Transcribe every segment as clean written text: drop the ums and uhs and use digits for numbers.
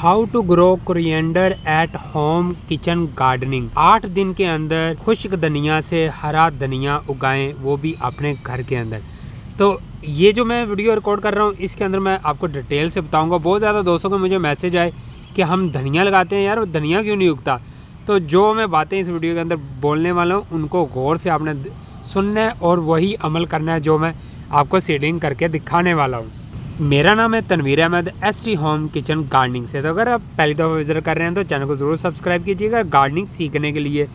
How to grow coriander at home kitchen gardening. 8 दिन के अंदर खुश्क धनिया से हरा धनिया उगाएं, वो भी अपने घर के अंदर। तो ये जो मैं वीडियो रिकॉर्ड कर रहा हूँ इसके अंदर मैं आपको डिटेल से बताऊंगा। बहुत ज़्यादा दोस्तों को मुझे मैसेज आए कि हम धनिया लगाते हैं यार, धनिया क्यों नहीं उगता। तो जो मैं बातें इस वीडियो के अंदर बोलने वाला हूँ उनको गौर से आपने सुनना है और वही अमल करना है जो मैं आपको सीडिंग करके दिखाने वाला हूँ। मेरा नाम है Tanveer Ahmad, ST home kitchen gardening से। तो अगर आप पहली दफ़ा विजिट कर रहे हैं तो चैनल को ज़रूर सब्सक्राइब कीजिएगा। गार्डनिंग सीखने के लिए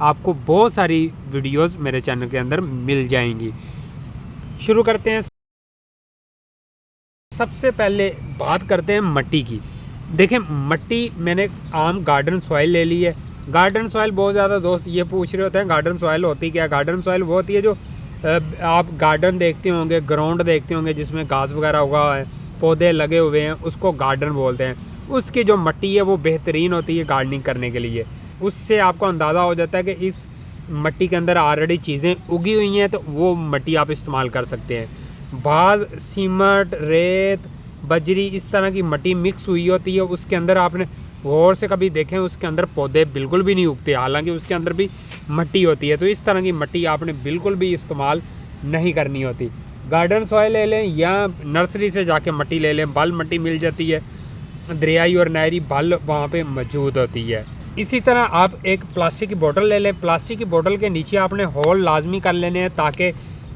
आपको बहुत सारी वीडियोस मेरे चैनल के अंदर मिल जाएंगी। शुरू करते हैं। सबसे पहले बात करते हैं मट्टी की। देखें, मट्टी मैंने आम गार्डन सॉइल ले ली है। गार्डन सॉइल बहुत ज़्यादा दोस्त ये पूछ रहे होते हैं गार्डन सॉइल होती क्या है। गार्डन सॉइल वो होती है जो आप गार्डन देखते होंगे, ग्राउंड देखते होंगे जिसमें घास वगैरह उगा है, पौधे लगे हुए हैं, उसको गार्डन बोलते हैं। उसकी जो मट्टी है वो बेहतरीन होती है गार्डनिंग करने के लिए। उससे आपको अंदाज़ा हो जाता है कि इस मट्टी के अंदर ऑलरेडी चीज़ें उगी हुई हैं, तो वो मट्टी आप इस्तेमाल कर सकते हैं। बाज़ सीमेंट, रेत, बजरी इस तरह की मट्टी मिक्स हुई होती है, उसके अंदर आपने गौर से कभी देखें उसके अंदर पौधे बिल्कुल भी नहीं उगते, हालांकि उसके अंदर भी मट्टी होती है। तो इस तरह की मट्टी आपने बिल्कुल भी इस्तेमाल नहीं करनी होती। गार्डन सॉइल ले लें या नर्सरी से जाके मट्टी ले लें, बल मट्टी मिल जाती है, दरियाई और नहरी बल वहाँ पे मौजूद होती है। इसी तरह आप एक प्लास्टिक की बोतल ले लें। प्लास्टिक की बोतल के नीचे आपने होल लाजमी कर लेने हैं ताकि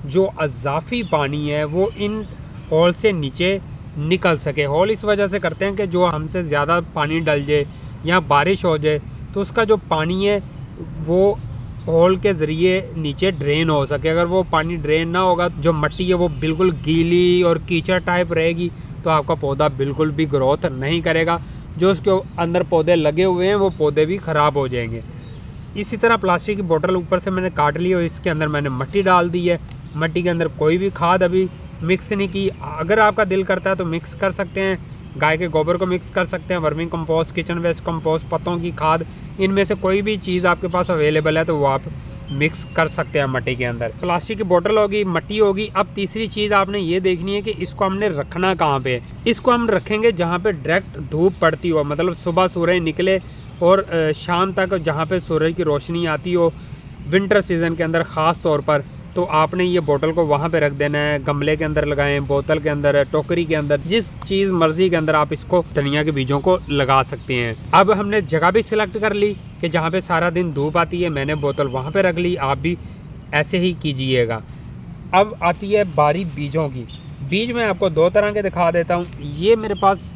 जो अजाफी पानी है वो इन होल से नीचे निकल सके। होल इस वजह से करते हैं कि जो हमसे ज़्यादा पानी डल जाए या बारिश हो जाए तो उसका जो पानी है वो होल के ज़रिए नीचे ड्रेन हो सके। अगर वो पानी ड्रेन ना होगा, जो मट्टी है वो बिल्कुल गीली और कीचड़ टाइप रहेगी, तो आपका पौधा बिल्कुल भी ग्रोथ नहीं करेगा। जो उसके अंदर पौधे लगे हुए हैं वो पौधे भी ख़राब हो जाएंगे। इसी तरह प्लास्टिक की बोतल ऊपर से मैंने काट ली और इसके अंदर मैंने मट्टी डाल दी है। मट्टी के अंदर कोई भी खाद अभी मिक्स नहीं की। अगर आपका दिल करता है तो मिक्स कर सकते हैं, गाय के गोबर को मिक्स कर सकते हैं, vermi compost, kitchen waste compost, पत्तों की खाद, इनमें से कोई भी चीज़ आपके पास अवेलेबल है तो वो आप मिक्स कर सकते हैं मट्टी के अंदर। प्लास्टिक की बोतल होगी, मट्टी होगी। अब तीसरी चीज़ आपने ये देखनी है कि इसको हमने रखना कहाँ पे है। इसको हम रखेंगे जहाँ पे डायरेक्ट धूप पड़ती हो, मतलब सुबह सूरज निकले और शाम तक जहाँ पे सूरज की रोशनी आती हो, विंटर सीज़न के अंदर ख़ास तौर पर। तो आपने ये बोतल को वहाँ पे रख देना है। गमले के अंदर लगाएं, बोतल के अंदर, टोकरी के अंदर, जिस चीज़ मर्जी के अंदर आप इसको धनिया के बीजों को लगा सकते हैं। अब हमने जगह भी सिलेक्ट कर ली कि जहाँ पे सारा दिन धूप आती है। मैंने बोतल वहाँ पे रख ली, आप भी ऐसे ही कीजिएगा। अब आती है बारी बीजों की। बीज मैं आपको 2 तरह के दिखा देता हूँ। ये मेरे पास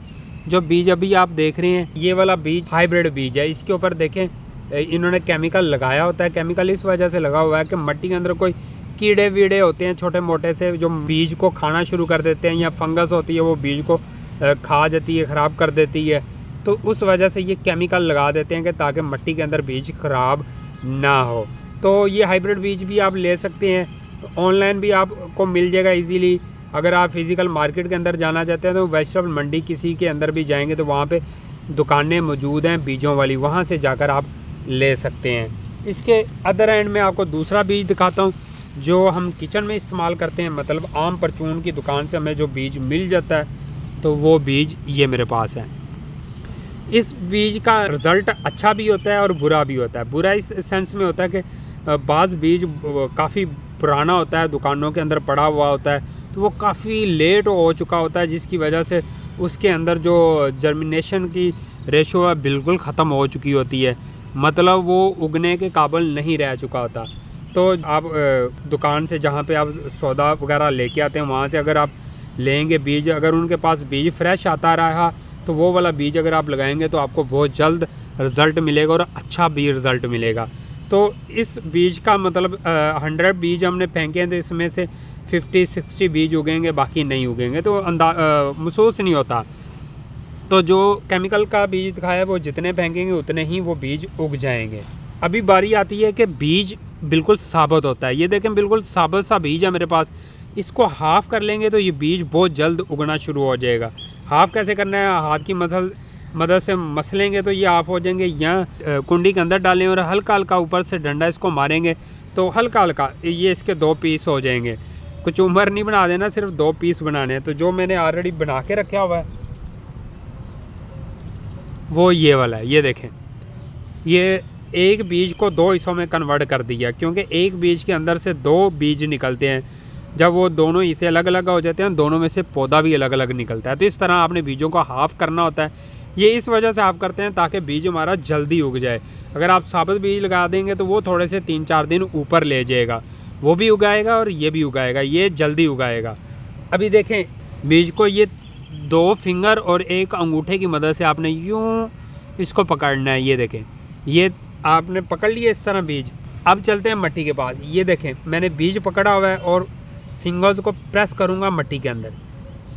जो बीज अभी आप देख रहे हैं, ये वाला बीज हाइब्रिड बीज है। इसके ऊपर देखें इन्होंने केमिकल लगाया होता है। केमिकल इस वजह से लगा हुआ है कि मट्टी के अंदर कोई कीड़े वीड़े होते हैं छोटे मोटे से, जो बीज को खाना शुरू कर देते हैं, या फंगस होती है वो बीज को खा जाती है, ख़राब कर देती है। तो उस वजह से ये केमिकल लगा देते हैं कि ताकि मट्टी के अंदर बीज ख़राब ना हो। तो ये हाइब्रिड बीज भी आप ले सकते हैं, ऑनलाइन भी आपको मिल जाएगा इजीली। अगर आप फिज़िकल मार्केट के अंदर जाना चाहते हैं तो वेजिटेबल मंडी किसी के अंदर भी जाएंगे तो वहाँ पे दुकानें मौजूद हैं बीजों वाली, वहाँ से जाकर आप ले सकते हैं। इसके अदर एंड में आपको दूसरा बीज दिखाता हूँ जो हम किचन में इस्तेमाल करते हैं। मतलब आम परचून की दुकान से हमें जो बीज मिल जाता है तो वो बीज ये मेरे पास है। इस बीज का रिज़ल्ट अच्छा भी होता है और बुरा भी होता है। बुरा इस सेंस में होता है कि बाज़ बीज काफ़ी पुराना होता है, दुकानों के अंदर पड़ा हुआ होता है, तो वो काफ़ी लेट हो चुका होता है, जिसकी वजह से उसके अंदर जो जर्मिनेशन की रेशो है बिल्कुल ख़त्म हो चुकी होती है। मतलब वो उगने के काबिल नहीं रह चुका होता। तो आप दुकान से जहाँ पे आप सौदा वगैरह लेके आते हैं वहाँ से अगर आप लेंगे बीज, अगर उनके पास बीज फ्रेश आता रहा तो वो वाला बीज अगर आप लगाएंगे तो आपको बहुत जल्द रिज़ल्ट मिलेगा और अच्छा भी रिज़ल्ट मिलेगा। तो इस बीज का मतलब 100 बीज हमने फेंके हैं तो इसमें से 50-60 बीज उगेंगे, बाकी नहीं उगेंगे, तो महसूस नहीं होता। तो जो केमिकल का बीज दिखाया है वो जितने फेंकेंगे उतने ही वो बीज उग जाएंगे। अभी बारी आती है कि बीज बिल्कुल साबुत होता है। ये देखें बिल्कुल साबुत सा बीज है मेरे पास। इसको हाफ़ कर लेंगे तो ये बीज बहुत जल्द उगना शुरू हो जाएगा। हाफ़ कैसे करना है, हाथ की मदद से मसलेंगे तो ये हाफ़ हो जाएंगे, या कुंडी के अंदर डालें और हल्का हल्का ऊपर से डंडा इसको मारेंगे तो हल्का हल्का ये इसके 2 पीस हो जाएंगे। कुछ उम्र नहीं बना देना, सिर्फ 2 पीस बनाने हैं। तो जो मैंने ऑलरेडी बना के रखा हुआ है वो ये वाला है। ये देखें, ये एक बीज को 2 हिस्सों में कन्वर्ट कर दिया, क्योंकि एक बीज के अंदर से 2 बीज निकलते हैं। जब वो दोनों हिस्से अलग अलग हो जाते हैं, दोनों में से पौधा भी अलग अलग निकलता है। तो इस तरह आपने बीजों को हाफ़ करना होता है। ये इस वजह से हाफ़ करते हैं ताकि बीज हमारा जल्दी उग जाए। अगर आप साबुत बीज लगा देंगे तो वो थोड़े से 3-4 दिन ऊपर ले जाएगा, वो भी उगाएगा और ये भी उगाएगा, ये जल्दी उगाएगा। अभी देखें, बीज को ये 2 फिंगर और 1 अंगूठे की मदद से आपने यूँ इसको पकड़ना है। ये देखें, ये आपने पकड़ लिया इस तरह बीज। अब चलते हैं मट्टी के पास। ये देखें, मैंने बीज पकड़ा हुआ है और फिंगर्स को प्रेस करूँगा मट्टी के अंदर,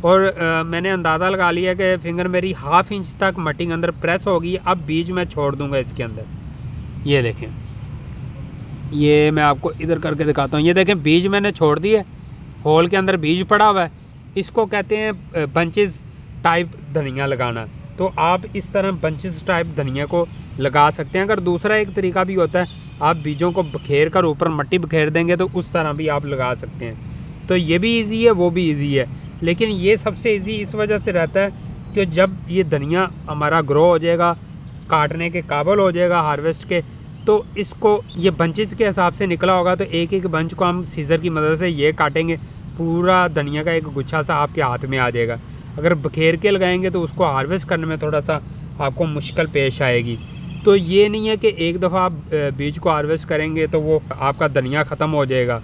और मैंने अंदाज़ा लगा लिया कि फिंगर मेरी ½ इंच तक मट्टी के अंदर प्रेस होगी। अब बीज मैं छोड़ दूँगा इसके अंदर। ये देखें, ये मैं आपको इधर करके दिखाता हूँ। ये देखें, बीज मैंने छोड़ दिए, होल के अंदर बीज पड़ा हुआ है। इसको कहते हैं बंचेस टाइप धनिया लगाना। तो आप इस तरह बंचेस टाइप धनिया को लगा सकते हैं। अगर दूसरा एक तरीका भी होता है, आप बीजों को बखेर कर ऊपर मट्टी बखेर देंगे तो उस तरह भी आप लगा सकते हैं। तो ये भी इजी है, वो भी इजी है, लेकिन ये सबसे इजी इस वजह से रहता है कि जब ये धनिया हमारा ग्रो हो जाएगा, काटने के काबिल हो जाएगा हार्वेस्ट के, तो इसको ये बंचेस के हिसाब से निकला होगा तो एक एक बंच को हम सीज़र की मदद से ये काटेंगे, पूरा धनिया का एक गुच्छा सा आपके हाथ में आ जाएगा। अगर बखेर के लगाएंगे तो उसको हार्वेस्ट करने में थोड़ा सा आपको मुश्किल पेश आएगी। तो ये नहीं है कि एक दफ़ा आप बीज को हार्वेस्ट करेंगे तो वो आपका धनिया ख़त्म हो जाएगा।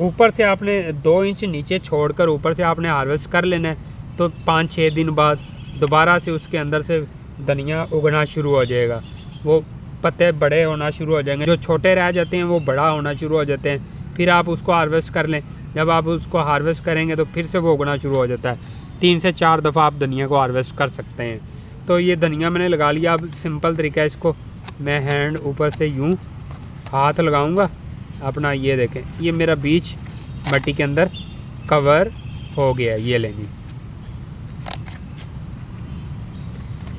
ऊपर से आपने 2 इंच नीचे छोड़कर ऊपर से आपने हार्वेस्ट कर लेना है, तो 5-6 दिन बाद दोबारा से उसके अंदर से धनिया उगना शुरू हो जाएगा। वो पत्ते बड़े होना शुरू हो जाएंगे, जो छोटे रह जाते हैं वो बड़ा होना शुरू हो जाते हैं। फिर आप उसको हार्वेस्ट कर लें। जब आप उसको हार्वेस्ट करेंगे तो फिर से वो उगना शुरू हो जाता है। 3 से 4 दफ़ा आप धनिया को हार्वेस्ट कर सकते हैं। तो ये धनिया मैंने लगा लिया। अब सिंपल तरीका है, इसको मैं हैंड ऊपर से यूँ हाथ लगाऊंगा अपना। ये देखें, ये मेरा बीज मट्टी के अंदर कवर हो गया। ये लेंगे,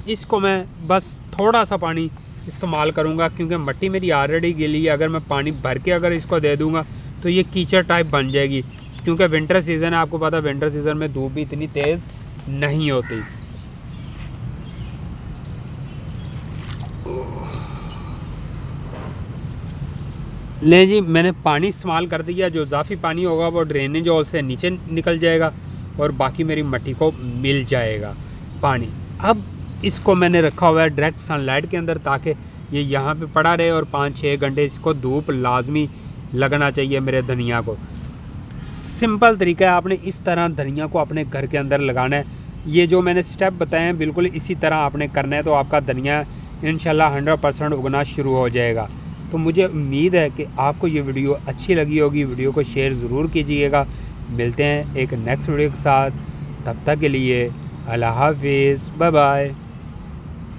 इसको मैं बस थोड़ा सा पानी इस्तेमाल करूंगा क्योंकि मट्टी मेरी ऑलरेडी गीली है। अगर मैं पानी भर के अगर इसको दे दूंगा तो ये कीचड़ टाइप बन जाएगी, क्योंकि विंटर सीज़न है। आपको पता है विंटर सीज़न में धूप भी इतनी तेज़ नहीं होती। ले जी, मैंने पानी इस्तेमाल कर दिया। जो इजाफी पानी होगा वो ड्रेनेज हॉल से नीचे निकल जाएगा और बाकी मेरी मट्टी को मिल जाएगा पानी। अब इसको मैंने रखा हुआ है डायरेक्ट सनलाइट के अंदर, ताकि ये यहाँ पे पड़ा रहे और 5-6 घंटे इसको धूप लाजमी लगना चाहिए मेरे धनिया को। सिंपल तरीका है, आपने इस तरह धनिया को अपने घर के अंदर लगाना है। ये जो मैंने स्टेप बताए हैं बिल्कुल इसी तरह आपने करना है, तो आपका धनिया इंशाल्लाह 100% उगना शुरू हो जाएगा। तो मुझे उम्मीद है कि आपको ये वीडियो अच्छी लगी होगी। वीडियो को शेयर ज़रूर कीजिएगा। मिलते हैं एक नेक्स्ट वीडियो के साथ, तब तक के लिए अल्लाह हाफिज़, बाय बाय।